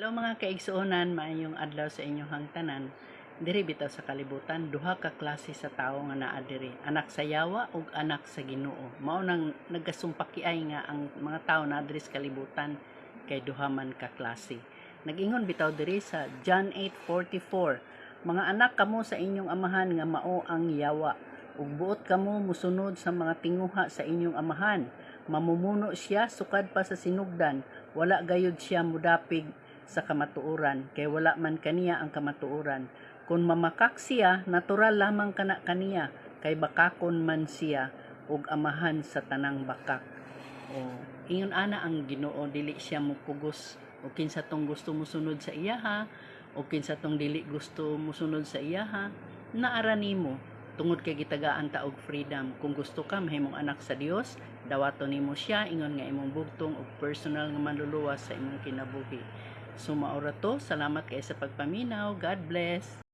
Hello mga kaigsuonan, maayong adlaw sa inyong hangtanan. Diri bitaw sa kalibutan, duha ka klase sa tawo nga naa diri, anak sa yawa ug anak sa Ginoo. Mao nang nagasumpakiay nga ang mga tawo naa diri sa kalibutan kay duha man ka klase. Nag-ingon bitaw diri sa John 8:44, mga anak kamo sa inyong amahan nga mao ang yawa, ug buot kamo musunod sa mga tinguha sa inyong amahan. Mamumuno siya sukad pa sa sinugdan, wala gayud siya mudapig sa kamatuoran kay wala man kaniya ang kamatuoran. Kung mamakak siya, natural lamang kana kaniya kay bakakon man siya ug amahan sa tanang bakak. O ingon ana ang Ginoo, dili siya mupugos o kinsa tong gusto musunod sa iyaha o kinsa tong dili gusto musunod sa iyaha, naara nimo tungod kay gitagaan ta og freedom. Kung gusto ka mahimong anak sa Dios, dawaton nimo siya ingon nga imong bugtong og personal nga manluluwas sa imong kinabuhi. So maura to, salamat kay sa pagpaminaw. God bless.